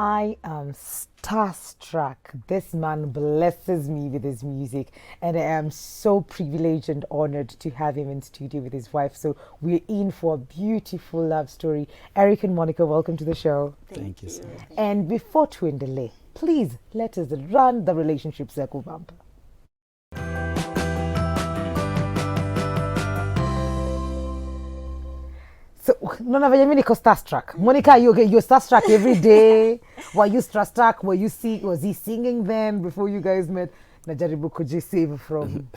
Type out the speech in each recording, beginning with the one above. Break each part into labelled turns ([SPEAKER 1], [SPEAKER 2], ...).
[SPEAKER 1] I am starstruck. This man blesses me with his music, and I am so privileged and honored to have him in studio with his wife. So we're in for a beautiful love story. Eric and Monica, welcome to the show.
[SPEAKER 2] Thank you so much.
[SPEAKER 1] And before Twindele, please let us run the relationship circle bumper. So, none venye mimi niko starstruck. Monica, you're starstruck every day. Were you starstruck? Was he singing then before you guys met? Najaribu kujisave from.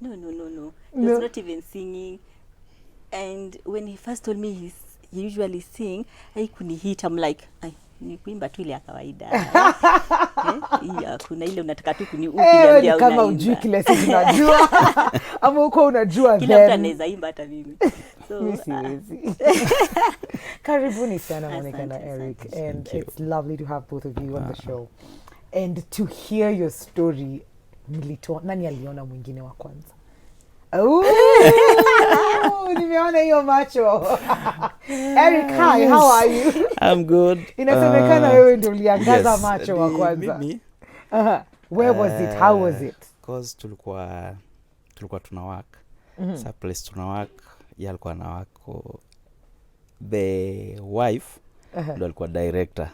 [SPEAKER 2] No. He was not even singing. And when he first told me he usually sing, I couldn't hit. I'm like, ni kuimba tu ile ya kawaida. Kuna ile unataka tu kuniambia
[SPEAKER 1] kama ujui kile sisi tunajua. Ama uko unajua then.
[SPEAKER 2] Kila mtu anaweza imba hata mimi. So
[SPEAKER 1] siwezi. Karibuni sana Monica na Eric, and it's lovely to have both of you on the show. And to hear your story, nani aliona mwingine wa kwanza? Nimeona hiyo macho. Eric, hi, how are you?
[SPEAKER 3] I'm good.
[SPEAKER 1] Inasemekana wewe ndio uliangaza macho wa kwanza.
[SPEAKER 3] Mimi.
[SPEAKER 1] Where was it? How was it?
[SPEAKER 3] Because tulikuwa tuna work. Sa place tuna work, yeye alikuwa na wako. The wife ndo alikuwa director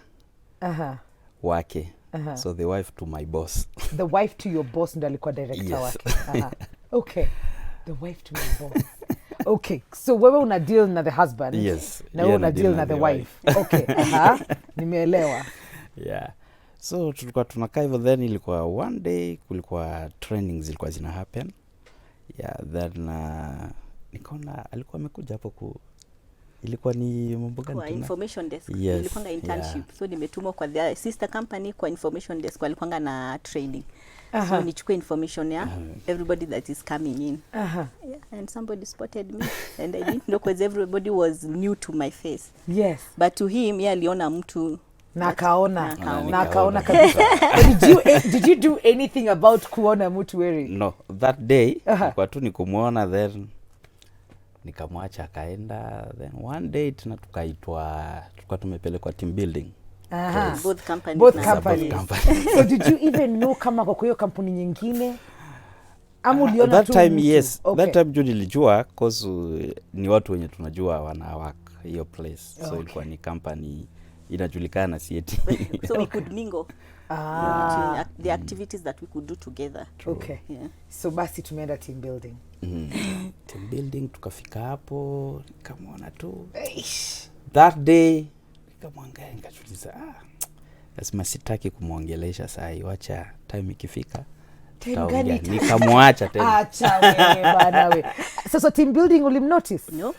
[SPEAKER 3] wake. So the wife to my boss.
[SPEAKER 1] The wife to your boss ndo alikuwa director wake. Okay. The wife to my boss. Okay. So wewe una deal na the husband.
[SPEAKER 3] Yes.
[SPEAKER 1] Na wewe una deal na the wife. Okay. Nimeelewa.
[SPEAKER 3] Yeah. So tulikuwa tunakaa hivyo, then ilikuwa one day kulikuwa trainings zilikuwa zina happen. Yeah, then nikaona alikuwa amekuja hapo ilikuwa ni mambo gani
[SPEAKER 2] kwa information desk.
[SPEAKER 3] Yes,
[SPEAKER 2] nilikuwa internship. So nimetumwa kwa the sister company kwa information desk, walikuwa na training. So nichukue information ya everybody that is coming in. Yeah, and somebody spotted me and I didn't know because everybody was new to my face.
[SPEAKER 1] Yes.
[SPEAKER 2] But to him, yeah, aliona mtu
[SPEAKER 1] na kaona kabisa. Did you do anything about kuona mtu Eric?
[SPEAKER 3] No, that day kwa tu nikumuona, then nikamwacha akaenda. Then one day tulikuwa tumepelekwa team building.
[SPEAKER 2] Both companies.
[SPEAKER 1] So did you even know kama kwa hiyo kampuni nyingine? Amuliona
[SPEAKER 3] that
[SPEAKER 1] tu
[SPEAKER 3] time
[SPEAKER 1] mtu?
[SPEAKER 3] Yes.
[SPEAKER 1] Okay.
[SPEAKER 3] That time juu nilijua cause ni watu wenye tunajua wana work hiyo place. So ilikuwa ni company inajulikana sieti.
[SPEAKER 2] So we could mingle. The activities that we could do together.
[SPEAKER 1] Okay.
[SPEAKER 2] Yeah.
[SPEAKER 1] So basi tumeenda team building.
[SPEAKER 3] Team building tukafika hapo, nikamwona tu. That day nikamwangalia nikachuliza, lazima sitaki kumuongelesha saa hii, wacha time ikifika. Nikamwacha tena.
[SPEAKER 1] Acha wewe bana wewe. So team building ulimnotice?
[SPEAKER 2] No.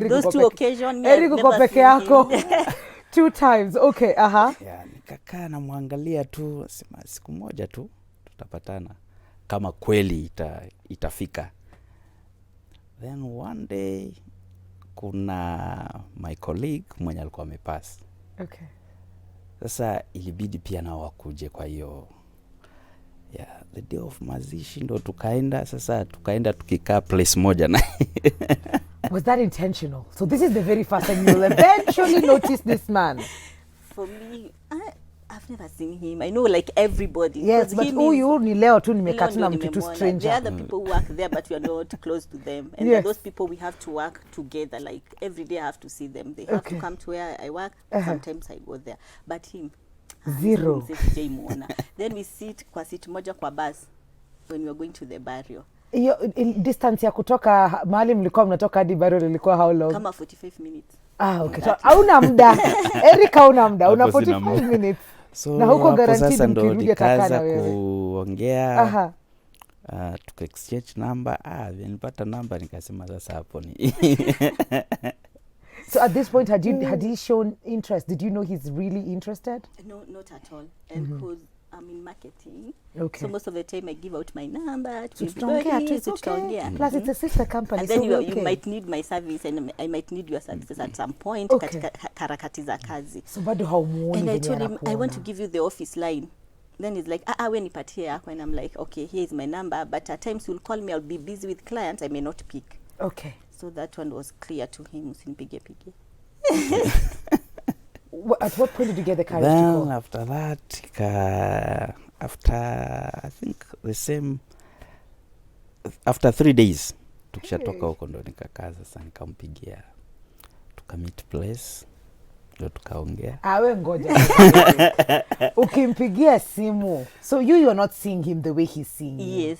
[SPEAKER 1] Those
[SPEAKER 2] two occasions.
[SPEAKER 1] Eric uko peke yako. 2 times. Okay,
[SPEAKER 3] Yeah, nikakaa na muangalia tu, sema siku moja tu tutapatana kama kweli itafika. Then one day kuna my colleague mwenye alikuwa amepass.
[SPEAKER 1] Okay.
[SPEAKER 3] Sasa ilibidi pia nao wakuje, kwa hiyo the day of mazishi ndo tukaenda tukikaa place moja na.
[SPEAKER 1] Was that intentional? So this is the very first time you'll eventually notice this man.
[SPEAKER 2] For me, I've never seen him. I know like everybody.
[SPEAKER 1] Yes, but huyu ni leo tu nimekaa tu na mtu tu stranger.
[SPEAKER 2] There are the people who work there but we are not close to them. And
[SPEAKER 1] yes.
[SPEAKER 2] Those people we have to work together. Like every day I have to see them. They have to come to where I work. Sometimes I go there. But him,
[SPEAKER 1] zero.
[SPEAKER 2] Then we sit kwa seat moja kwa bus when we are going to the burial.
[SPEAKER 1] Hiyo distance ya kutoka mahali mlikuwa mnatoka hadi burial ilikuwa how long?
[SPEAKER 2] Kama 45 minutes.
[SPEAKER 1] Okay. So hauna muda. Eric hauna muda. Una 45 minutes.
[SPEAKER 3] So
[SPEAKER 1] na huko guaranteed mkirudi atakana wewe.
[SPEAKER 3] Kuongea. Tuka exchange number. Nilipata number nikasema sasa hapo ni.
[SPEAKER 1] So at this point had he shown interest? Did you know he's really interested?
[SPEAKER 2] No, not at all. And because I'm in marketing.
[SPEAKER 1] Okay.
[SPEAKER 2] So most of the time I give out my number to
[SPEAKER 1] everybody.
[SPEAKER 2] It's okay.
[SPEAKER 1] Plus it's a sister company.
[SPEAKER 2] And then you might need my service and I might need your services at some point. Katika harakati za kazi.
[SPEAKER 1] So bado haumuoni.
[SPEAKER 2] And I told him I want to give you the office line. Then he's like, we nipatie yako. And I'm like, okay, here is my number. But at times you'll call me, I'll be busy with clients. I may not pick.
[SPEAKER 1] Okay.
[SPEAKER 2] So that one was clear to him. Usinipige.
[SPEAKER 1] At what point did you get the courage to
[SPEAKER 3] Then
[SPEAKER 1] call?
[SPEAKER 3] after that, after I think the same, after 3 days tukishatoka huko ndo nikakaa sasa, nikampigia, tukamit place, ndo tukaongea.
[SPEAKER 1] Awe ngoja. Ukimpigia simu, so you are not seeing him the way he's seeing you.
[SPEAKER 2] Yes.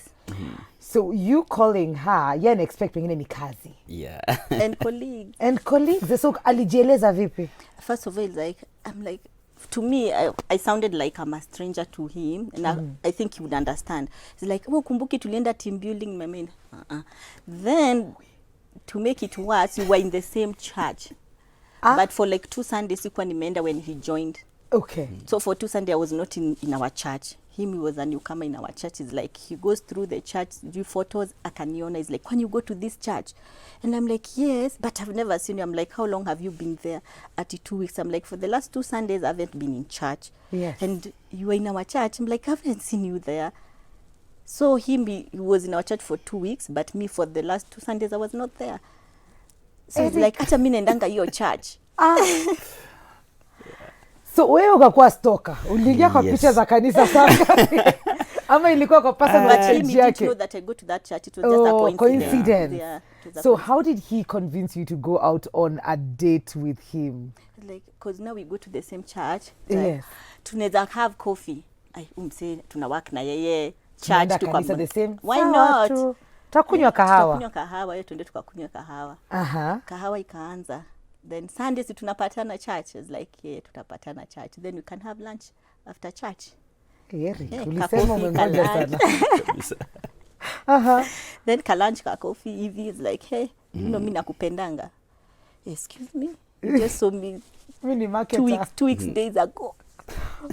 [SPEAKER 1] So you calling her, you're expecting pengine ni kazi.
[SPEAKER 3] Yeah.
[SPEAKER 2] And colleagues.
[SPEAKER 1] And colleagues, so alijieleza vipi?
[SPEAKER 2] First of all, I'm like, to me, I sounded like I'm a stranger to him, and I think he would understand. It's like, oh, kumbuki tulienda team building, I mean, Then, to make it worse, we were in the same church. But for like 2 Sundays, sikuwa nimeenda when he joined.
[SPEAKER 1] Okay.
[SPEAKER 2] So for 2 Sundays, I was not in our church. He was a newcomer in our church. It's like, he goes through the church, do photos, akaniona. He's like, when you go to this church? And I'm like, yes, but I've never seen you. I'm like, how long have you been there? 2 weeks. I'm like, for the last 2 Sundays, I haven't been in church.
[SPEAKER 1] Yes.
[SPEAKER 2] And you were in our church. I'm like, I haven't seen you there. So he was in our church for 2 weeks, but me for the last 2 Sundays, I was not there. So it's like, hata mimi naendanga hiyo church.
[SPEAKER 1] So wewe ukakuwa stalker. Uliingia kwa picha za kanisa sana. Ama ilikuwa kwa personal
[SPEAKER 2] But he
[SPEAKER 1] page
[SPEAKER 2] didn't
[SPEAKER 1] yake?
[SPEAKER 2] know that I go to that church. It was just a coincidence. Yeah, it was a
[SPEAKER 1] So how did he convince you to go out on a date with him?
[SPEAKER 2] like, because now we go to the same church.
[SPEAKER 1] Yes.
[SPEAKER 2] Tunaweza have coffee. Umse tunawak na yeye
[SPEAKER 1] Tunaenda
[SPEAKER 2] church
[SPEAKER 1] kanisa the same?
[SPEAKER 2] Why
[SPEAKER 1] Sawa
[SPEAKER 2] not?
[SPEAKER 1] tu. Tutakunywa kahawa.
[SPEAKER 2] Tutakunywa kahawa, tuende tukakunywa kahawa.
[SPEAKER 1] Aha.
[SPEAKER 2] Kahawa ikaanza. Then Sundays tunapatana church. It's like, yeah, tutapatana church. Then we can have lunch after church.
[SPEAKER 1] Eric,
[SPEAKER 2] Yeah,
[SPEAKER 1] ulisema
[SPEAKER 2] kakofi,
[SPEAKER 1] umengoja
[SPEAKER 2] kalunch.
[SPEAKER 1] sana. Aha.
[SPEAKER 2] Then kalunch ka coffee hivi is like, hey, you know, mimi nakupendanga. Excuse me. You just saw me
[SPEAKER 1] Mimi ni
[SPEAKER 2] 2
[SPEAKER 1] marketer.
[SPEAKER 2] weeks, 2 weeks days ago.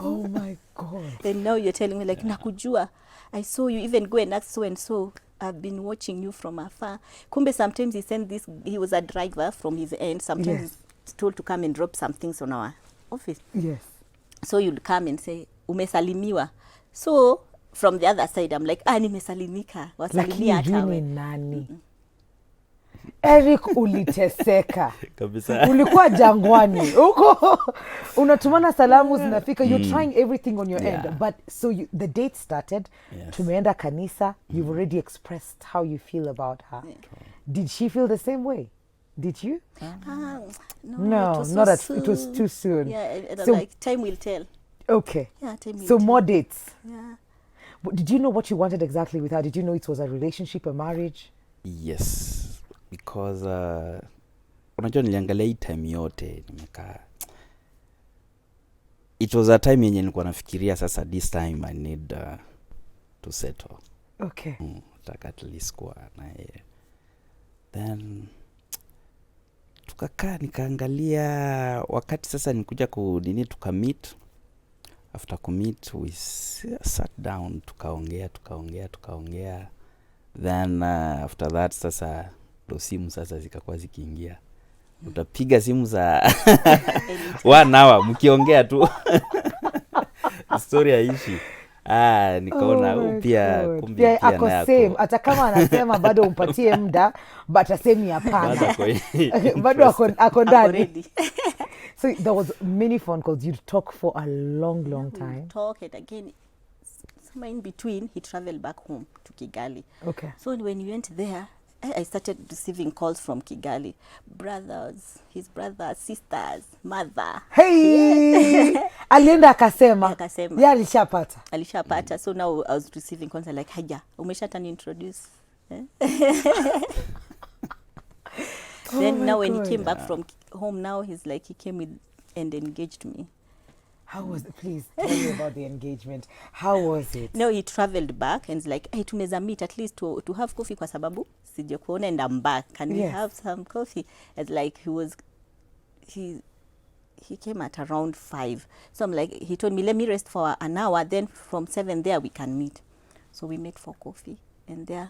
[SPEAKER 1] Oh my God.
[SPEAKER 2] And now you're telling me like, nakujua. I saw you even go and ask so and so. I've been watching you from afar. Kumbe sometimes he sent this, he was a driver from his end. Sometimes
[SPEAKER 1] Yes.
[SPEAKER 2] he's told to come and drop some things on our office.
[SPEAKER 1] Yes.
[SPEAKER 2] So you'll come and say, umesalimiwa. So from the other side, I'm like, nimesalimika. Wasalimia
[SPEAKER 1] Lakini
[SPEAKER 2] hata
[SPEAKER 1] juu ni
[SPEAKER 2] we.
[SPEAKER 1] nani? Eric, uliteseka.
[SPEAKER 3] Kabisa.
[SPEAKER 1] Ulikuwa jangwani huko, unatumana salamu zinafika, you're trying everything on your
[SPEAKER 3] Yeah.
[SPEAKER 1] end, but so the date started.
[SPEAKER 3] Yes.
[SPEAKER 1] Tumeenda kanisa, you've already expressed how you feel about her. Did she feel the same way? Did you? No,
[SPEAKER 2] it was
[SPEAKER 1] not
[SPEAKER 2] so
[SPEAKER 1] it was
[SPEAKER 2] soon.
[SPEAKER 1] too soon.
[SPEAKER 2] Yeah, and
[SPEAKER 1] So-
[SPEAKER 2] like, time will tell.
[SPEAKER 1] Okay,
[SPEAKER 2] Yeah, time will
[SPEAKER 1] so
[SPEAKER 2] tell.
[SPEAKER 1] more dates.
[SPEAKER 2] Yeah.
[SPEAKER 1] But did you know what you wanted exactly with her? Did you know it was a relationship, a marriage?
[SPEAKER 3] Yes, because unajua niliangalia hii time yote nimekaa, it was a time yenye nilikuwa nafikiria sasa, this time I need to settle.
[SPEAKER 1] Okay.
[SPEAKER 3] Nataka at least kuwa na yeye. Then tukakaa nikaangalia, wakati sasa nikuja kunini tukamit. After commit we sat down, tukaongea. Then after that sasa ndo simu sasa zikakuwa zikiingia. Utapiga simu za 1 hour mkiongea tu. Story haishi. Nikaona
[SPEAKER 1] my
[SPEAKER 3] pia
[SPEAKER 1] God.
[SPEAKER 3] kumbe
[SPEAKER 1] Pia
[SPEAKER 3] pia
[SPEAKER 1] ako
[SPEAKER 3] naye
[SPEAKER 1] same, hata kama anasema bado umpatie muda, but asemi hapana. Bado ako ndani.
[SPEAKER 2] Already.
[SPEAKER 1] So there was many phone calls. You'd talk for a long time.
[SPEAKER 2] Talk, and again, somewhere in between, he traveled back home to Kigali.
[SPEAKER 1] Okay.
[SPEAKER 2] So when we went there, I started receiving calls from Kigali. His brothers, sisters, mother.
[SPEAKER 1] Hey! Alienda akasema.
[SPEAKER 2] Akasema.
[SPEAKER 1] Yeah, alishapata.
[SPEAKER 2] Alishapata. So now I was receiving calls like, haya, umeshatani introduce. Eh? Then
[SPEAKER 1] my
[SPEAKER 2] now when
[SPEAKER 1] God.
[SPEAKER 2] he came back from home, now he's like, he came with and engaged me.
[SPEAKER 1] How was it? Please tell me about the engagement. How was it?
[SPEAKER 2] No, he traveled back and it's like, hey, tunaweza meet at least to have coffee kwa sababu sija kuona and I'm back. Can we
[SPEAKER 1] Yes.
[SPEAKER 2] have some coffee? It's like he came at around 5. So I'm like, he told me, let me rest for an hour. Then from 7 there we can meet. So we met for coffee and there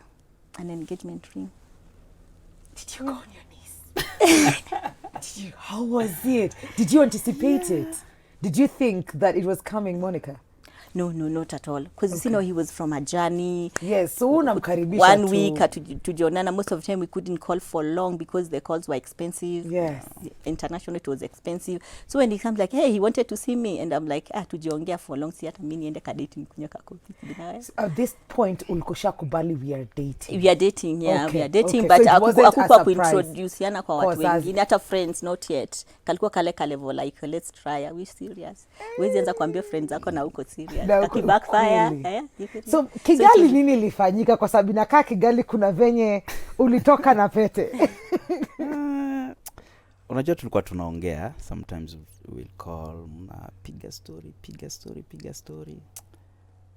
[SPEAKER 2] an engagement ring.
[SPEAKER 1] Did you go on your knees? How was it? Did you anticipate it? Did you think that it was coming, Monica?
[SPEAKER 2] No, not at all. Because you know, he was from a journey.
[SPEAKER 1] Yes, so unamkaribisha
[SPEAKER 2] 1 week tujionana. Most of the time we couldn't call for long because the calls were expensive.
[SPEAKER 1] Yes.
[SPEAKER 2] International, it was expensive. So when he comes like, hey, he wanted to see me, and I'm like, tujiongea for long, si hata mimi niende kadate nikunywa kakofi.
[SPEAKER 1] So at this point ulikosha kubali we are dating.
[SPEAKER 2] We are dating, yeah,
[SPEAKER 1] Okay,
[SPEAKER 2] we are dating,
[SPEAKER 1] okay.
[SPEAKER 2] but
[SPEAKER 1] So it wasn't
[SPEAKER 2] hakukuwa
[SPEAKER 1] a surprise.
[SPEAKER 2] kuintroduceana kwa watu wengine, hata friends, not yet. Kalikuwa kale level like, let's try, are we serious? Wezi anza kuambia friends zako na uko serious. Kaki backfire.
[SPEAKER 1] So Kigali nini ilifanyika kwa sababu inakaa Kigali kuna venye ulitoka na pete?
[SPEAKER 3] Unajua tulikuwa tunaongea, sometimes we'll call, piga story.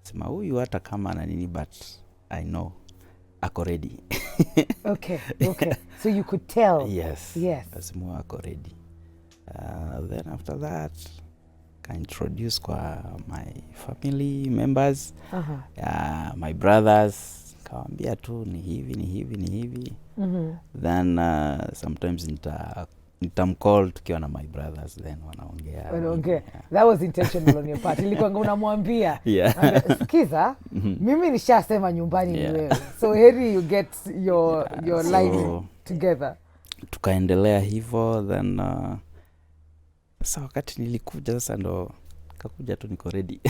[SPEAKER 3] Sema huyu hata kama ana nini, but I know ako ready.
[SPEAKER 1] Okay. So you could tell.
[SPEAKER 3] Yes. Lazima ako ready. Then after that, ka introduce kwa my family members, my brothers, kawambia tu ni hivi. Then sometimes nitamcall tukiwa na my brothers, then wanaongea.
[SPEAKER 1] That was intentional on your part. Ilikuwa unamwambia. Sikiza, mimi nishasema nyumbani ni wewe. So heri you get your line together.
[SPEAKER 3] Tukaendelea hivyo, then sasa wakati nilikuja sasa ndo kakuja tu niko ready.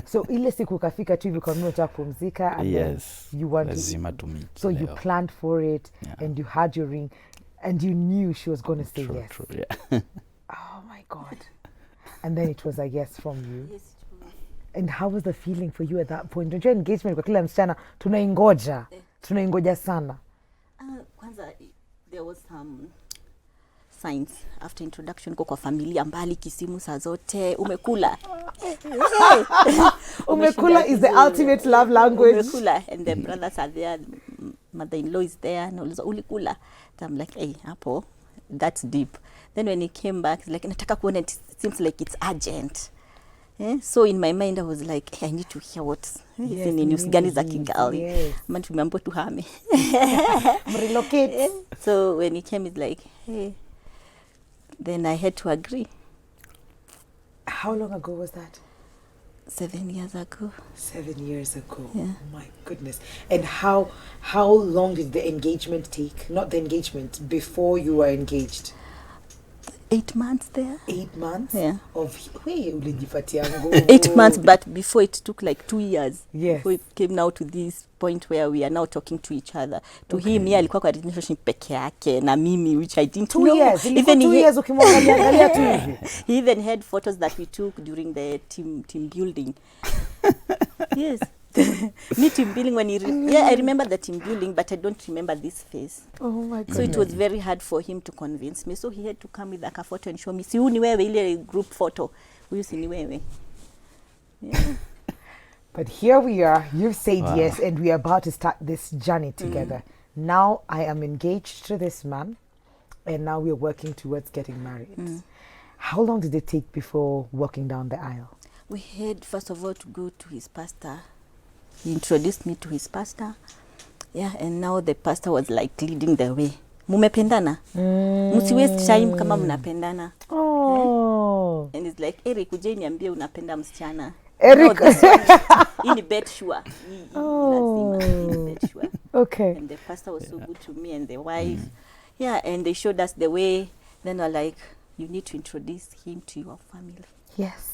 [SPEAKER 1] So ile siku kafika tu hivi kwa mimi nataka kupumzika, and
[SPEAKER 3] yes,
[SPEAKER 1] then you want
[SPEAKER 3] lazima to meet.
[SPEAKER 1] So you planned for it, and you had your ring, and you knew she was going to say yes.
[SPEAKER 3] True, yeah.
[SPEAKER 1] Oh my God. And then it was a yes from you.
[SPEAKER 2] Yes, true.
[SPEAKER 1] And how was the feeling for you at that point? Unajua engagement kwa kila msichana tunaingoja sana.
[SPEAKER 2] Kwanza there was some signs after introduction kwa familia mbali, kisimu saa zote, umekula.
[SPEAKER 1] Umekula is the ultimate love language.
[SPEAKER 2] Umekula, and the brothers are there, mother-in-law is there, and ulikula. I'm like, hey, hapo, that's deep. Then when he came back, he's like, nataka kuona, it seems like it's urgent. So in my mind I was like, hey, I need to hear what ni news gani za Kigali. Man tumeambiwa tuhame.
[SPEAKER 1] Relocate.
[SPEAKER 2] So when he came, he's like, hey, then I had to agree.
[SPEAKER 1] How long ago was that?
[SPEAKER 2] 7 years ago.
[SPEAKER 1] 7 years ago.
[SPEAKER 2] Yeah.
[SPEAKER 1] Oh my goodness. And how long did the engagement take? Not the engagement, before you were engaged?
[SPEAKER 2] 8 months there.
[SPEAKER 1] 8 months?
[SPEAKER 2] Yeah.
[SPEAKER 1] Ulijipatia nguvu.
[SPEAKER 2] 8 months, but before it took like 2 years.
[SPEAKER 1] Yes.
[SPEAKER 2] Before it came now to this point where we are now talking to each other. To him, yeye alikuwa kwa relationship peke yake na mimi, which I didn't know.
[SPEAKER 1] 2 years. Even 2 years ukimwangalia tu hivi.
[SPEAKER 2] He even had photos that we took during the team building. Yes. Me team building when I remember the team building, but I don't remember this face.
[SPEAKER 1] Oh my God.
[SPEAKER 2] So it was very hard for him to convince me. So he had to come with like a photo and show me, si ni wewe ile group photo. Huyu si ni wewe. Yeah.
[SPEAKER 1] But here we are. You've said yes, and we are about to start this journey together. Now I am engaged to this man, and now we're working towards getting married. How long did it take before walking down the aisle?
[SPEAKER 2] We had first of all to go to his pastor. He introduced me to his pastor. Yeah, and now the pastor was like leading the way. Mumependana? Musi waste time kama mnapendana.
[SPEAKER 1] Oh.
[SPEAKER 2] And it's like, Eric, uje niambie unapenda msichana.
[SPEAKER 1] Eric.
[SPEAKER 2] In the bed sure.
[SPEAKER 1] Okay.
[SPEAKER 2] And the pastor was so good to me and the wife. Yeah, and they showed us the way. Then we're like, you need to introduce him to your family.
[SPEAKER 1] Yes.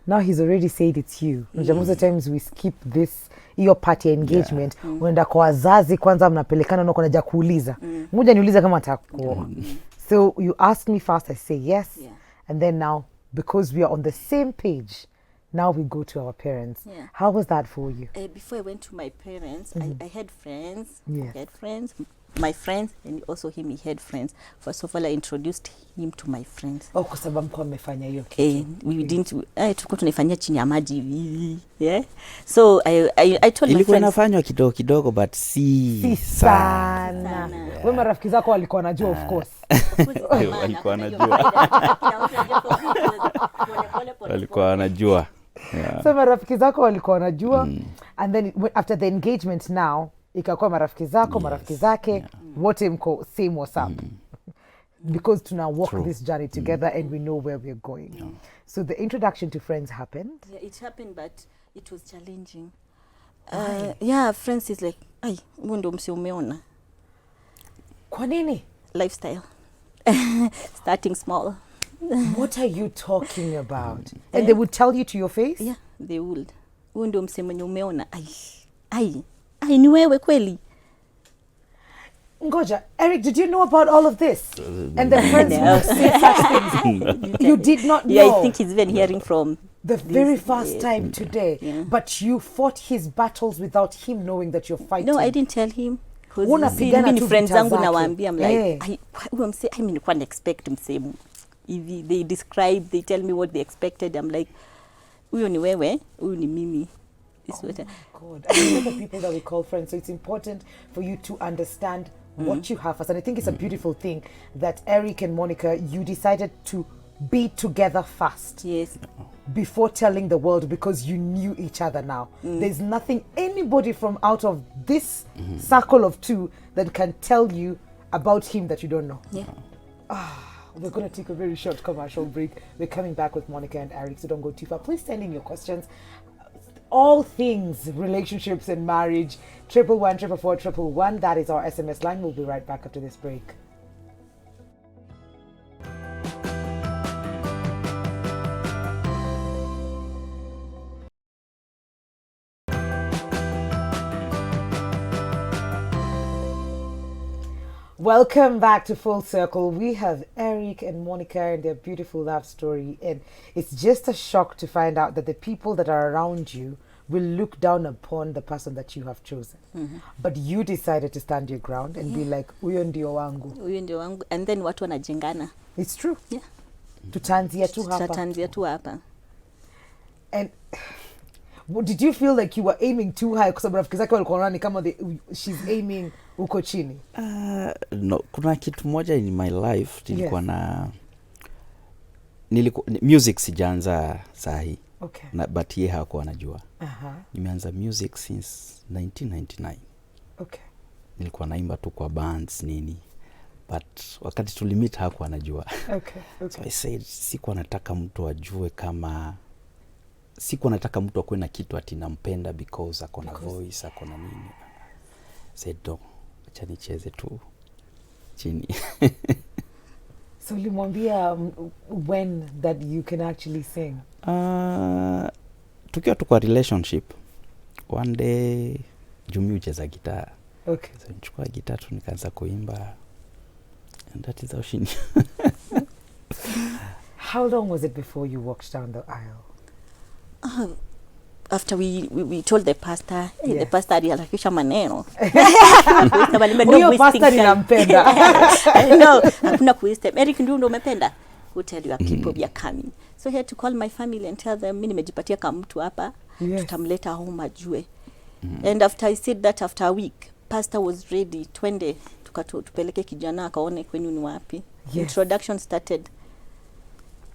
[SPEAKER 1] Now he's already said it's you. Most of the times we skip this your party engagement. Unaenda kwa wazazi kwanza mnapelekana na kunaja kuuliza. Ngoja niulize kama atakuoa. So you ask me first, I say yes.
[SPEAKER 2] Yeah.
[SPEAKER 1] And then now, because we are on the same page, now we go to our parents.
[SPEAKER 2] Yeah.
[SPEAKER 1] How was that for you?
[SPEAKER 2] Before I went to my parents, I had friends.
[SPEAKER 1] Yes.
[SPEAKER 2] I had friends. My friends, and also him, he had friends. First of all, I introduced him to my friends.
[SPEAKER 1] Oh, kwa sababu mko mmefanya hiyo
[SPEAKER 2] kitu. We didn't, tulikuwa tunafanyia chini ya maji hivi. Yeah. So I told my friends.
[SPEAKER 3] Ilikuwa inafanywa kidogo but si sana.
[SPEAKER 1] Wewe marafiki zako walikuwa wanajua of course.
[SPEAKER 3] Walikuwa wanajua. Walikuwa wanajua. Yeah.
[SPEAKER 1] So marafiki zako walikuwa wanajua, and then after the engagement now ikakuwa marafiki zako, marafiki zake, wote mko same WhatsApp. because to now walk
[SPEAKER 3] True.
[SPEAKER 1] this journey together and we know where we're going.
[SPEAKER 3] Yeah.
[SPEAKER 1] So the introduction to Friends happened.
[SPEAKER 2] Yeah, it happened, but it was challenging.
[SPEAKER 1] Why?
[SPEAKER 2] Yeah, Friends is like, ai, huo ndo mse umeona.
[SPEAKER 1] Kwa nini?
[SPEAKER 2] Lifestyle. Starting small.
[SPEAKER 1] What are you talking about? And they would tell you to your face?
[SPEAKER 2] Yeah, they would. Huo ndo mse mwenye umeona. Ai, ni wewe kweli.
[SPEAKER 1] Ngoja, Eric, did you know about all of this? And the friends
[SPEAKER 2] No.
[SPEAKER 1] would say such things. You did not know.
[SPEAKER 2] Yeah, I think he's even hearing from
[SPEAKER 1] the very first time today.
[SPEAKER 2] Yeah.
[SPEAKER 1] But you fought his battles without him knowing that you're fighting.
[SPEAKER 2] No, I didn't tell him.
[SPEAKER 1] Unapigana
[SPEAKER 2] Mimi ni
[SPEAKER 1] tu
[SPEAKER 2] friends
[SPEAKER 1] vita
[SPEAKER 2] zangu
[SPEAKER 1] zake.
[SPEAKER 2] nawaambia, I'm like,
[SPEAKER 1] Eh.
[SPEAKER 2] huyo mse, mimi nilikuwa na expect msemo. If they describe, they tell me what they expected, I'm like, huyo ni wewe, huyu ni mimi. This what
[SPEAKER 1] God, and these are the people that we call friends. So it's important for you to understand what you have first. And I think it's a beautiful thing that Eric and Monica, you decided to be together first
[SPEAKER 2] Yes.
[SPEAKER 1] before telling the world because you knew each other now. There's nothing anybody from out of this circle of two that can tell you about him that you don't know.
[SPEAKER 2] Yeah.
[SPEAKER 1] We're going to take a very short commercial break. We're coming back with Monica and Eric, so don't go too far. Please send in your questions. All things relationships and marriage. 111-444-111. That is our SMS line. We'll be right back after this break. Welcome back to Full Circle. We have Eric and Monica and their beautiful love story. And it's just a shock to find out that the people that are around you will look down upon the person that you have chosen. But you decided to stand your ground and be like, huyo ndio wangu.
[SPEAKER 2] Huyo ndio wangu. And then watu wanajengana.
[SPEAKER 1] It's true.
[SPEAKER 2] Yeah.
[SPEAKER 1] Tutanzia tu hapa.
[SPEAKER 2] Tutaanzia tu hapa.
[SPEAKER 1] And did you feel like you were aiming too high? Kwa sababu rafiki zake walikuwa wanaona ni kama she's aiming uko chini.
[SPEAKER 3] No, kuna kitu moja in my life nilikuwa
[SPEAKER 1] Yes.
[SPEAKER 3] music sijaanza sahi.
[SPEAKER 1] Okay.
[SPEAKER 3] But yeye hakuwa anajua.
[SPEAKER 1] Uh-huh.
[SPEAKER 3] Nimeanza music since 1999.
[SPEAKER 1] Okay.
[SPEAKER 3] Nilikuwa naimba tu kwa bands nini. But wakati tulimit hakuwa anajua.
[SPEAKER 1] Okay.
[SPEAKER 3] So
[SPEAKER 1] Okay.
[SPEAKER 3] I said sikuwa nataka mtu ajue kama sikuwa nataka mtu akuwe na kitu ati nampenda because ako na voice, ako na nini. Said no, acha nicheze tu chini.
[SPEAKER 1] So ulimwambia when that you can actually sing?
[SPEAKER 3] Tukiwa tu kwa relationship, one day Jumi ucheza gitaa.
[SPEAKER 1] Okay.
[SPEAKER 3] So nichukua gitaa tu nikaanza kuimba. And that is how she knew.
[SPEAKER 1] How long was it before you walked down the aisle?
[SPEAKER 2] After we told the pastor, hey,
[SPEAKER 1] Yeah.
[SPEAKER 2] the pastor aliharakisha maneno.
[SPEAKER 1] Huyo pastor ninampenda.
[SPEAKER 2] No, hakuna kuwaste. Eric ndio umependa. Who tell you people are coming. So I had to call my family and tell them mimi nimejipatia kama mtu hapa.
[SPEAKER 1] Yes.
[SPEAKER 2] Tutamleta home ajue. And after I said that, after a week, pastor was ready. Twende tupeleke kijana akaone kwenu ni wapi.
[SPEAKER 1] Yes.
[SPEAKER 2] Introduction started.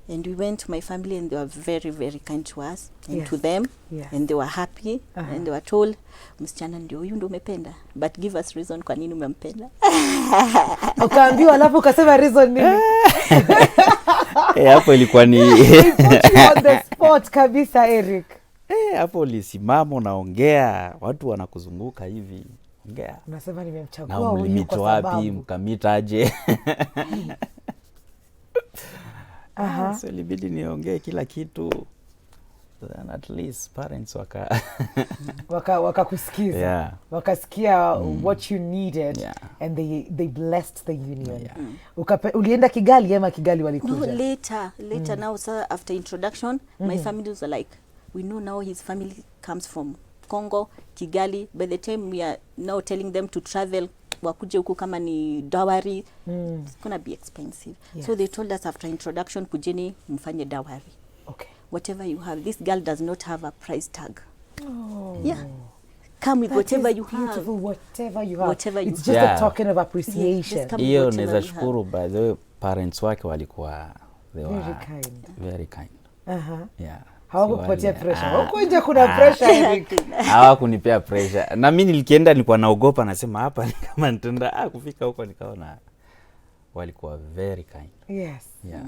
[SPEAKER 2] And we went to my family and they were very, very kind to us and
[SPEAKER 1] Yes.
[SPEAKER 2] to them.
[SPEAKER 1] Yes.
[SPEAKER 2] And they were happy. And they were told, msichana ndio huyu ndio umependa. But give us reason kwa nini umempenda.
[SPEAKER 1] Ukaambiwa alafu ukasema reason nini?
[SPEAKER 3] Hapo ilikuwa ni
[SPEAKER 1] Put you on the spot kabisa, Eric.
[SPEAKER 3] hapo ulisimama unaongea, watu wanakuzunguka hivi. Ongea.
[SPEAKER 1] Unasema
[SPEAKER 3] Na
[SPEAKER 1] nimemchagua huyu
[SPEAKER 3] mlimito
[SPEAKER 1] kwa
[SPEAKER 3] wapi,
[SPEAKER 1] sababu.
[SPEAKER 3] mkamitaje?
[SPEAKER 1] Aha.
[SPEAKER 3] So ilibidi niongee kila kitu. Then at least parents
[SPEAKER 1] Wakakusikiza.
[SPEAKER 3] Yeah.
[SPEAKER 1] Wakasikia what you needed.
[SPEAKER 3] Yeah.
[SPEAKER 1] And they blessed the union.
[SPEAKER 3] Yeah.
[SPEAKER 1] Ulienda Kigali ama Kigali
[SPEAKER 2] No,
[SPEAKER 1] walikuja?
[SPEAKER 2] later now, sir, after introduction, my family was like, we know now his family comes from Congo, Kigali. By the time we are now telling them to travel, wakuje huku kama ni dowry, it's gonna be expensive.
[SPEAKER 1] Yes.
[SPEAKER 2] So they told us after introduction, kujeni mfanye dowry.
[SPEAKER 1] Okay.
[SPEAKER 2] Whatever you have, this girl does not have a price tag.
[SPEAKER 1] Oh.
[SPEAKER 2] Yeah. Come with
[SPEAKER 1] That
[SPEAKER 2] whatever
[SPEAKER 1] is
[SPEAKER 2] you
[SPEAKER 1] beautiful,
[SPEAKER 2] have.
[SPEAKER 1] whatever you have.
[SPEAKER 2] Whatever you
[SPEAKER 1] It's just
[SPEAKER 3] have.
[SPEAKER 1] a token of appreciation.
[SPEAKER 2] just come-
[SPEAKER 3] Hiyo
[SPEAKER 2] Whatever
[SPEAKER 3] naweza
[SPEAKER 2] you have.
[SPEAKER 3] shukuru, by the way parents wake walikuwa they
[SPEAKER 1] Very
[SPEAKER 3] were
[SPEAKER 1] kind.
[SPEAKER 3] very kind.
[SPEAKER 1] Uh-huh.
[SPEAKER 3] Yeah.
[SPEAKER 1] Hawakupatia
[SPEAKER 3] Si
[SPEAKER 1] pressure.
[SPEAKER 3] wale-
[SPEAKER 1] Huko nje kuna pressure, Eric.
[SPEAKER 3] Hawakunipea pressure. Na mimi nilikienda nilikuwa naogopa, nasema hapa ni kama nitenda kufika huko nikaona walikuwa very kind.
[SPEAKER 1] Yes.
[SPEAKER 3] Yeah.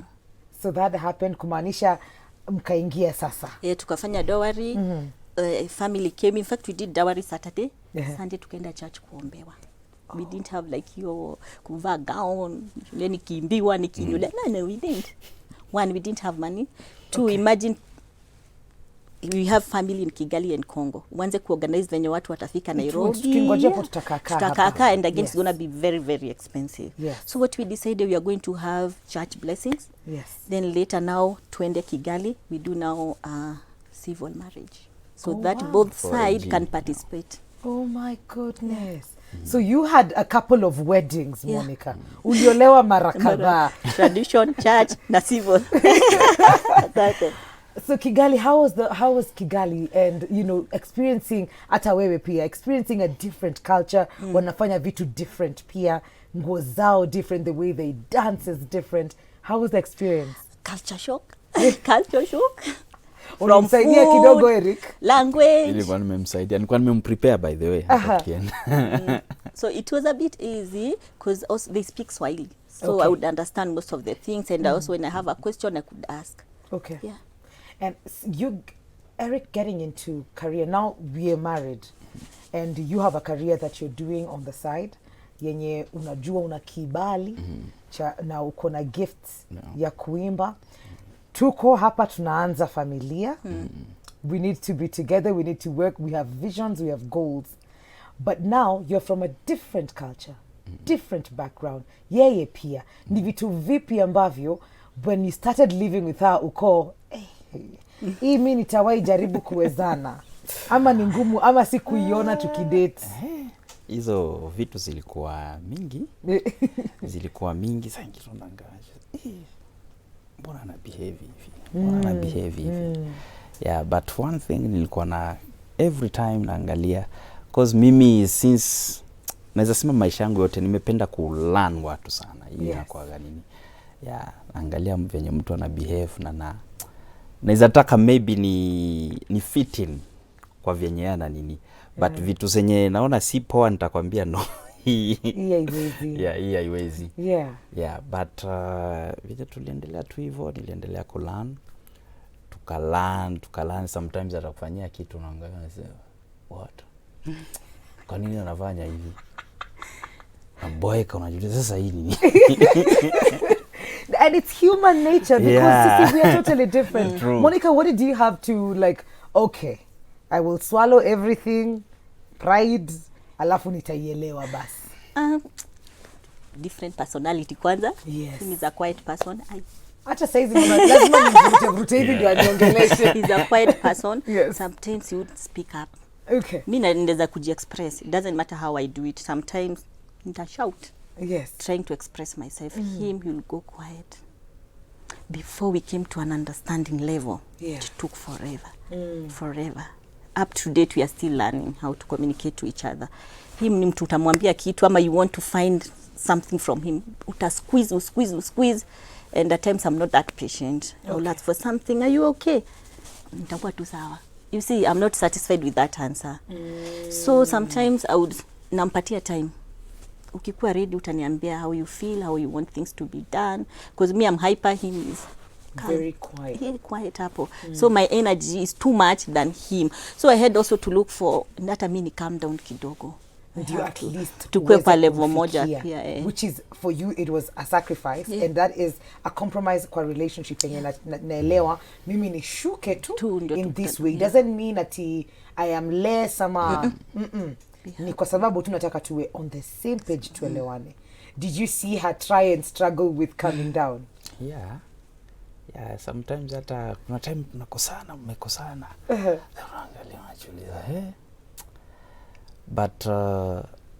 [SPEAKER 1] So that happened, kumaanisha mkaingia sasa.
[SPEAKER 2] Tukafanya dowry. Family came. In fact, we did dowry Saturday. Sunday tukaenda church kuombewa. We didn't have like your kuvaa gown, nikiimbiwa nikinyule. No, we didn't. One, we didn't have money. Two, imagine we have family in Kigali and Congo. Wanze kuorganize venye watu watafika Nairobi. Tutakaa and again it's going to be very, very expensive. So what we decided, we are going to have church blessings. Then later now, tuende Kigali, we do now civil marriage. So that both sides can participate.
[SPEAKER 1] Oh my goodness. So you had a couple of weddings, Monica. Uliolewa mara kadhaa.
[SPEAKER 2] Tradition, church, na civil.
[SPEAKER 1] So Kigali, how was Kigali, and you know, experiencing hata wewe pia experiencing a different culture, wanafanya vitu different pia, nguo zao different, the way they dance is different. How was the experience?
[SPEAKER 2] Culture shock. Culture shock.
[SPEAKER 1] Unamsaidia kidogo Eric?
[SPEAKER 2] Language.
[SPEAKER 3] Nilikuwa nimemsaidia, nilikuwa nimemprepare by the way.
[SPEAKER 2] So it was a bit easy because also they speak Swahili. So I would understand most of the things, and also when I have a question I could ask.
[SPEAKER 1] Okay.
[SPEAKER 2] Yeah.
[SPEAKER 1] And you, Eric, getting into career, now we are married and you have a career that you're doing on the side, yenye unajua una kibali na uko na gifts ya kuimba. Tuko hapa tunaanza familia. We need to be together, we need to work, we have visions, we have goals. But now you're from a different culture, different background. Yeye pia. Ni vitu vipi ambavyo when you started living with her uko hii mimi nitawahi jaribu kuwezana, ama ni ngumu, ama si kuiona tukidate?
[SPEAKER 3] Hizo vitu zilikuwa mingi sana kitondangaje. Mbona ana behave hivi? Yeah, but one thing nilikuwa na every time naangalia, cause mimi since naweza sema maisha yangu yote nimependa kulearn watu sana. Hii inakuwa nini? Yeah, naangalia venye mtu ana behave na naweza taka maybe ni fit in kwa vyenye yana nini, but vitu zenye naona si poa nitakwambia no. Hii haiwezi. Yeah, but vile tuliendelea tu hivyo, niliendelea kulearn, tukalan sometimes atakufanyia kitu unaangalia unasema what, kwa nini anafanya hivi? Boyka unajiuliza sasa hii nini?
[SPEAKER 1] And it's human nature because we are totally different. Monica, what did you have to like, okay, I will swallow everything, pride, alafu nitaielewa basi?
[SPEAKER 2] Different personality kwanza. He is a quiet person.
[SPEAKER 1] Acha saizi lazima nivute hivi ndio aniongeleshe.
[SPEAKER 2] He's a quiet person. Sometimes he would speak up.
[SPEAKER 1] Okay.
[SPEAKER 2] Mimi naweza kujiexpress. It doesn't matter how I do it. Sometimes nita shout. Trying to express myself. Him, he will go quiet. Before we came to an understanding level, it took forever. Up to date, we are still learning how to communicate to each other. Him ni mtu utamwambia kitu ama you want to find something from him, squeeze, and at times I'm not that patient. I will ask for something. Are you okay? Nitakuwa tu sawa. You see, I'm not satisfied with that answer. So sometimes I would nampatia time. Ukikuwa ready utaniambia how you feel, how you want things to be done, because me I'm hyper, him is calm.
[SPEAKER 1] Very quiet.
[SPEAKER 2] Very quiet hapo. So my energy is too much than him. So I had also to look for nata mimi calm down kidogo.
[SPEAKER 1] And you at least
[SPEAKER 2] tukue kwa level moja pia,
[SPEAKER 1] which is for you it was a sacrifice, and that is a compromise kwa relationship yenye naelewa mimi ni shuke tu in this way. Doesn't mean ati I am less ama ni kwa sababu tunataka tuwe on the same page, tuelewane. Did you see her try and struggle with coming down?
[SPEAKER 3] Yeah, sometimes hata kuna time mmekosana unaangalia unajiuliza but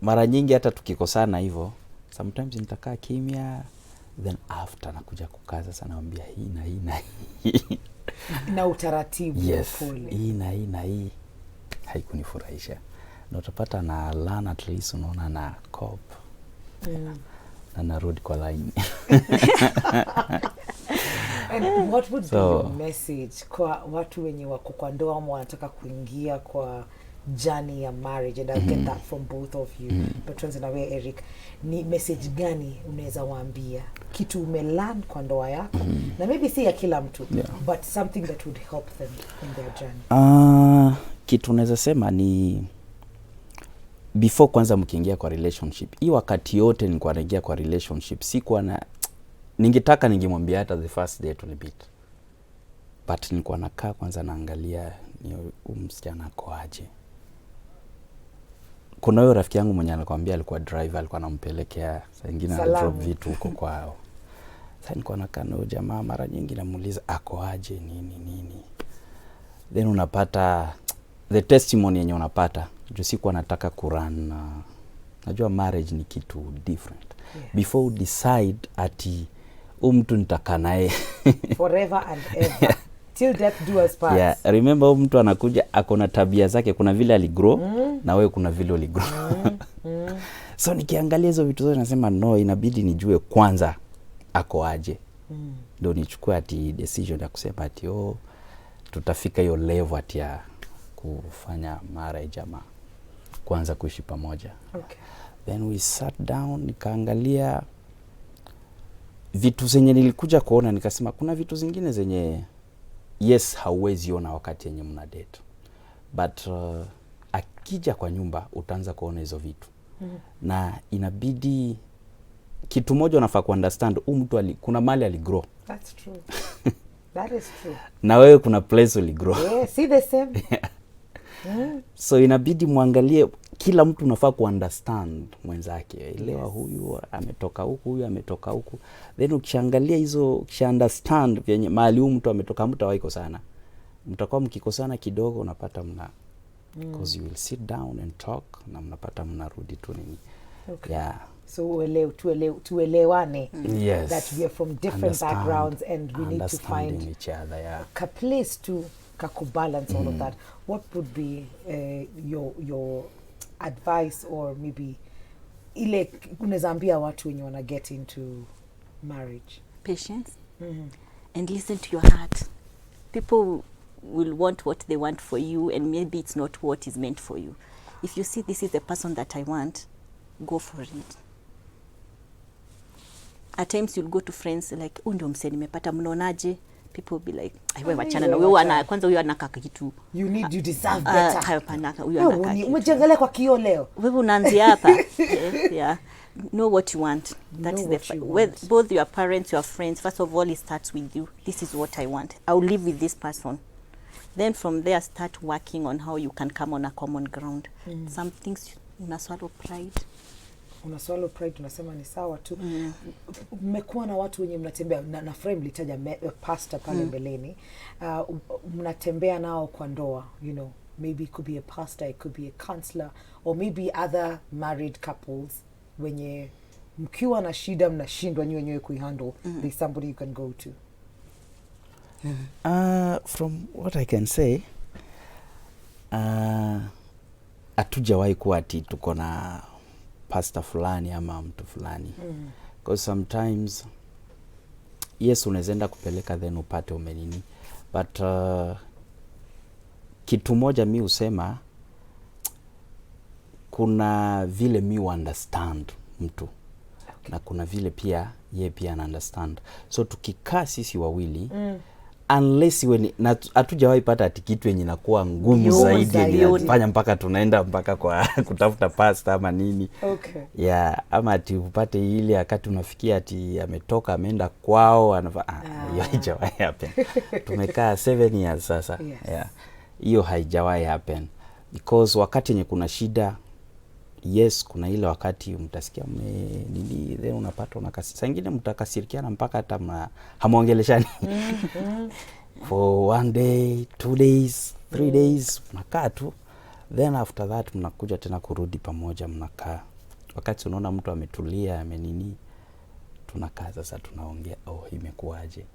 [SPEAKER 3] mara nyingi hata tukikosana hivyo sometimes nitakaa kimya, then after nakuja kukaza sana, naambia hii na hii
[SPEAKER 1] na utaratibu pole,
[SPEAKER 3] hii na hii haikunifurahisha, na utapata na learn at least, unaona na cope na narudi kwa line.
[SPEAKER 1] And what would be your message kwa watu wenye wako kwa ndoa ama wanataka kuingia kwa journey ya marriage, and I'll get that from both of you, but tuanze na wewe Eric, ni message gani unaweza waambia, kitu umelearn kwa ndoa yako na maybe si ya kila mtu, but something that would help them in their journey?
[SPEAKER 3] Kitu unaweza sema ni before kwanza mkiingia kwa relationship, hii wakati yote nilikuwa naingia kwa relationship sikuwa na ningemwambia hata the first day tulipit, but nilikuwa nakaa kwanza naangalia ni msichana ako aje. Kuna huyo rafiki yangu mwenye alikwambia alikuwa driver, alikuwa anampelekea saa nyingine drop vitu huko kwao. Sasa nilikuwa nakaa na jamaa, mara nyingi namuuliza ako aje nini, then unapata the testimony yenye unapata. Juu sikuwa nataka kurun, najua marriage ni kitu different. Before you decide ati mtu nitaka naye
[SPEAKER 1] forever and ever till death do us part.
[SPEAKER 3] Yeah, remember mtu anakuja akona tabia zake, kuna vile aligrow na wewe kuna vile uligrow. So nikiangalia hizo vitu zote nasema no, inabidi nijue kwanza ako aje. Ndio nichukue ati decision ya kusema ati tutafika hiyo level ati ya kufanya marriage ama kwanza kuishi pamoja.
[SPEAKER 1] Okay.
[SPEAKER 3] Then we sat down, nikaangalia vitu zenye nilikuja kuona, nikasema kuna vitu zingine zenye yes hauwezi ona wakati yenye mna date, but akija kwa nyumba utaanza kuona hizo vitu. Na inabidi kitu moja unafaa ku understand, mtu kuna mali aligrow.
[SPEAKER 1] That's true. That is true.
[SPEAKER 3] Na wewe kuna place uligrow.
[SPEAKER 1] Yeah, see the same.
[SPEAKER 3] So inabidi muangalie, kila mtu unafaa ku understand mwenzake. Elewa huyu ametoka huku, huyu ametoka huku. Then ukishangalia hizo, ukisha-understand vyenye mahali huyu mtu ametoka, mtawaiko sana. Mtakuwa mkikosana kidogo unapata because you will sit down and talk na mnapata mnarudi tu nini.
[SPEAKER 1] Okay.
[SPEAKER 3] Yeah.
[SPEAKER 1] So tuelewane.
[SPEAKER 3] Yes.
[SPEAKER 1] That we are from different backgrounds and we need to find
[SPEAKER 3] each other, yeah.
[SPEAKER 1] A place to balance all of that. What would be your advice, or maybe ile unaweza ambia watu wenye wana get into marriage?
[SPEAKER 2] Patience. And listen to your heart. People will want what they want for you, and maybe it's not what is meant for you. If you see this is the person that I want, go for it. At times you'll go to friends like, ndio msee nimepata, mnaonaje? People will be like, wewe wachana na wewe, kwanza huyo anaka kitu. You deserve better. Hapana, huyo anaka kitu.
[SPEAKER 1] Umejiangalia kwa kioo leo.
[SPEAKER 2] Wewe unaanzia hapa. Yeah. Know what you want. That is with both your parents, your friends. First of all, it starts with you. This is what I want. I'll live with this person. Then from there, start working on how you can come on a common ground. Some things, unaswallow pride.
[SPEAKER 1] Unaswallow pride, tunasema ni sawa tu. Mmekuwa na watu wenye mnatembea na frame litaja pastor pale mbeleni. Mnatembea nao kwa ndoa, you know. Maybe it could be a pastor, it could be a counselor, or maybe other married couples. Wenye mkiwa na shida mnashindwa wenyewe kuihandle, there's somebody you can go to.
[SPEAKER 3] From what I can say, hatujawahi kuwa ati tuko na pastor fulani ama mtu fulani. Because sometimes yes unawezaenda kupeleka then upate umenini, but kitu moja mi usema, kuna vile mi understand mtu, na kuna vile pia ye pia ana understand. So tukikaa sisi wawili, unless hatujawahi pata ati kitu yenye inakuwa ngumu zaidi inafanya mpaka tunaenda mpaka kwa kutafuta pastor ama nini.
[SPEAKER 1] Okay.
[SPEAKER 3] Yeah, ama ati upate ile wakati unafikia ati ametoka ameenda kwao hiyo haijawahi happen. Tumekaa 7 years sasa.
[SPEAKER 1] Yes.
[SPEAKER 3] Yeah. Hiyo haijawahi happen because wakati yenye kuna shida, yes kuna ile wakati mtasikia nini, then unapata saa nyingine mtakasirikiana mpaka hata hamuongeleshani. For 1 day, 2 days, 3 days mnakaa tu, then after that mnakuja tena kurudi pamoja, mnakaa. Wakati unaona mtu ametulia amenini, tunakaa sasa tunaongea, imekuwaje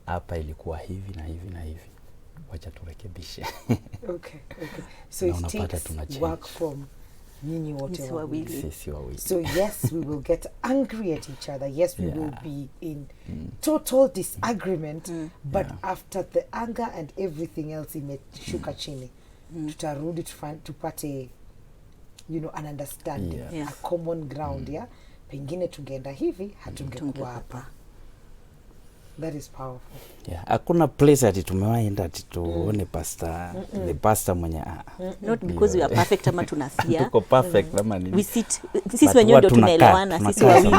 [SPEAKER 3] hapa, ilikuwa hivi na hivi na hivi, wacha turekebishe.
[SPEAKER 1] Okay. So it takes work from nyinyi wote wawili. So yes, we will get angry at each other. Yes, we will be in total disagreement. But after the anger and everything else imeshuka chini, tutarudi tupate an understanding,
[SPEAKER 2] Yeah.
[SPEAKER 1] a common ground, yeah, pengine tungeenda hivi hatungekuwa hapa. That is powerful.
[SPEAKER 3] Yeah, hakuna place ati tumewaenda ati tuone pastor, the pastor mwenye
[SPEAKER 2] Not because we are perfect ama tunafia.
[SPEAKER 3] tuko perfect ama nini.
[SPEAKER 2] We sit, sisi wenyewe ndio tunaelewana, sisi wawili.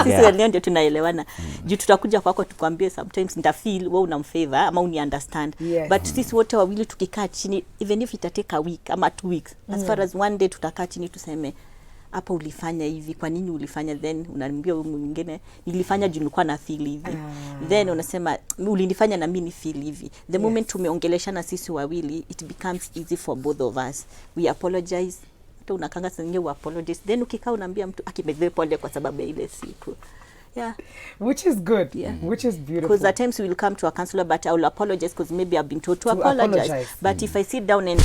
[SPEAKER 2] Sisi wenyewe ndio tunaelewana. Juu tutakuja kwako tukwambie sometimes nitafeel wewe unamfavor ama uni understand.
[SPEAKER 1] Yes.
[SPEAKER 2] But sisi wote wawili tukikaa chini, even if it take a week ama 2 weeks, as far as one day tutakaa chini tuseme hapa ulifanya hivi, kwa nini ulifanya, then unaniambia wewe mwingine nilifanya juu nilikuwa na feel hivi. Then unasema ulinifanya na mimi ni feel hivi. The moment tumeongeleshana sisi wawili, it becomes easy for both of us. We apologize. Hata unakanga sengine u apologize. Then ukikaa unaambia mtu akimedhe pole kwa sababu ya ile siku. Yeah.
[SPEAKER 1] Which is good.
[SPEAKER 2] Yeah.
[SPEAKER 1] Which is beautiful.
[SPEAKER 2] Because at times we will come to a counselor, but I will apologize because maybe I've been told to apologize. But if I sit down and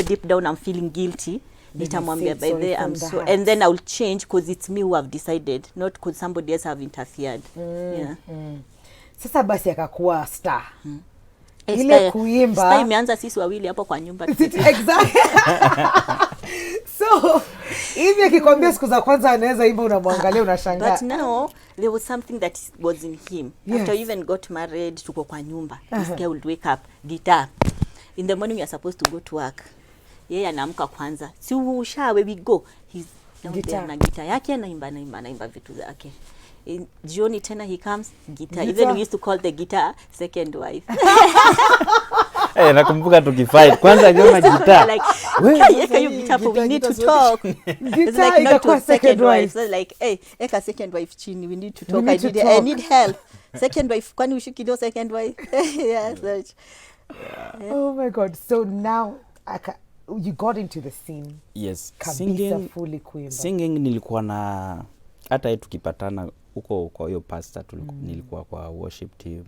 [SPEAKER 2] deep down I'm feeling guilty, nitamwambia by the I'm so, and then I will change because it's me who have decided, not because somebody else have interfered. Yeah.
[SPEAKER 1] Sasa basi akakuwa star.
[SPEAKER 2] Ile
[SPEAKER 1] Ile kuimba.
[SPEAKER 2] Star imeanza sisi wawili hapo kwa nyumba.
[SPEAKER 1] Exactly. So, hivi akikwambia siku za kwanza anaweza imba unamwangalia unashangaa.
[SPEAKER 2] But now there was something that was in him.
[SPEAKER 1] Yes.
[SPEAKER 2] After we even got married, tuko kwa nyumba. This guy would wake up, guitar. In the morning we are supposed to go to work. Yeye anaamka kwanza. Si ushawe we go. He's down there na guitar yake naimba vitu zake. Jioni tena he comes guitar. Even we used to call the guitar second wife.
[SPEAKER 3] Nakumbuka tukifight kwanza akiona gitaa.
[SPEAKER 2] Like, okay, you guitar, we need to talk. It's like not to second wife. So like, hey, eka second wife chini, we need to talk. I need help. Second wife, kwani ushiki do second wife? Yeah, such.
[SPEAKER 1] Yeah. Oh my God. So now you got into the scene.
[SPEAKER 3] Yes.
[SPEAKER 1] Kabisa fully kuimba.
[SPEAKER 3] Singing nilikuwa na hata tukipatana huko kwa hiyo pastor nilikuwa kwa worship team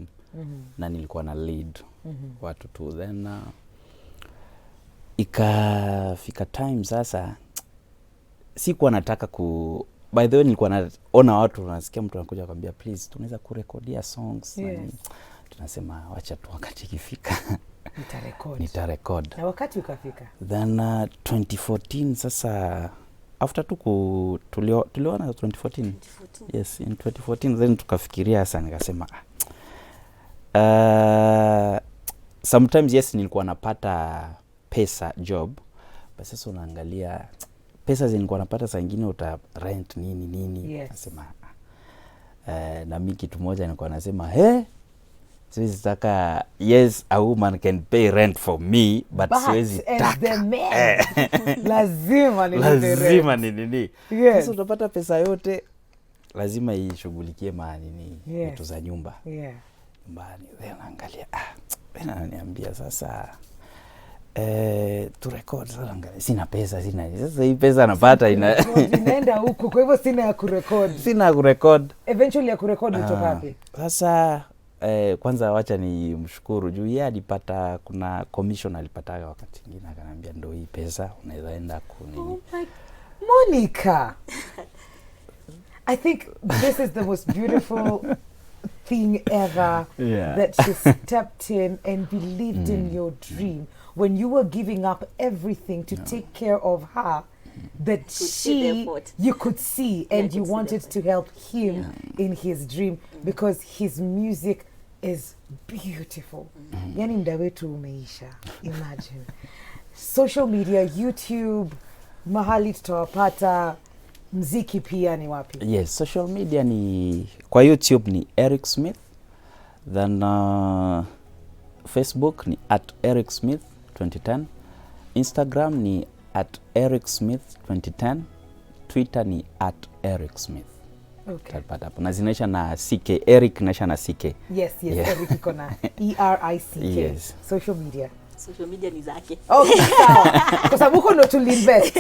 [SPEAKER 3] na nilikuwa na lead watu tu. Then ikafika time sasa sikuwa nataka by the way nilikuwa naona watu nasikia mtu anakuja kwambia please tunaweza kurekodia songs.
[SPEAKER 1] Yes.
[SPEAKER 3] Tunasema wacha tu wakati ikifika
[SPEAKER 1] nitarecord. Na wakati ukafika.
[SPEAKER 3] Then 2014 sasa after tuliona 2014. Yes, in 2014 then tukafikiria sasa nikasema sometimes yes nilikuwa napata pesa job, but sasa unaangalia pesa zilikuwa napata saa nyingine uta rent nini.
[SPEAKER 1] Yes.
[SPEAKER 3] Nasema na mimi kitu moja nilikuwa nasema siwezi taka, yes a woman can pay rent for me but siwezi taka lazima nini.
[SPEAKER 1] Yes.
[SPEAKER 3] Sasa utapata pesa yote lazima ishughulikie vitu za nyumba.
[SPEAKER 1] Yeah.
[SPEAKER 3] Nyumbani. Then angalia ananiambia sasa tu record sasa, angalia sina pesa, sasa hii pesa napata
[SPEAKER 1] inaenda huko, kwa hivyo sina ya kurecord. Eventually ya kurecord kutoka wapi?
[SPEAKER 3] Sasa kwanza wacha ni mshukuru juu yeye alipata, kuna commission alipata wakati mwingine akaniambia ndio hii pesa unaweza enda kunini.
[SPEAKER 1] Monica, I think this is the most beautiful thing ever.
[SPEAKER 3] Yeah.
[SPEAKER 1] That she stepped in and believed in your dream when you were giving up everything to take care of her, that you could see and you wanted to help him in his dream because his music is beautiful. Yani muda wetu umeisha. Imagine. Social media, YouTube, mahali tutawapata, mziki pia ni wapi?
[SPEAKER 3] Yes, social media ni kwa YouTube ni Eric Smith. Then Facebook ni @EricSmith2010. Instagram ni @EricSmith2010. Twitter ni @EricSmith.
[SPEAKER 1] Okay.
[SPEAKER 3] Tapata hapo. Na zinaisha na CK. Eric naisha na CK.
[SPEAKER 1] Yes, yeah. Eric iko na ERICK.
[SPEAKER 3] Yes.
[SPEAKER 1] Social media
[SPEAKER 2] ni zake.
[SPEAKER 1] Okay, sawa. Kwa sababu huko ndo tulinvest.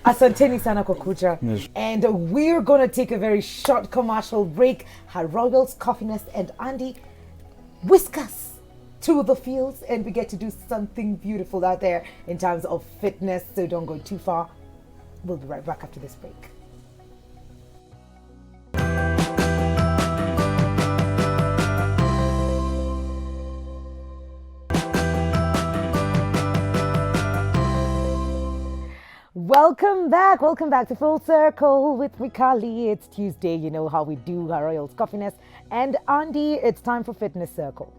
[SPEAKER 1] Asanteni sana kwa kuja.
[SPEAKER 3] Yes.
[SPEAKER 1] And we're going to take a very short commercial break. Her Royals, Coffeeness and Andy whisk us to the fields and we get to do something beautiful out there in terms of fitness, so don't go too far. We'll be right back after this break. Welcome back. Welcome back to Full Circle with Mikali. It's Tuesday. You know how we do our Royals Coffeeness. And Andy, it's time for Fitness Circle.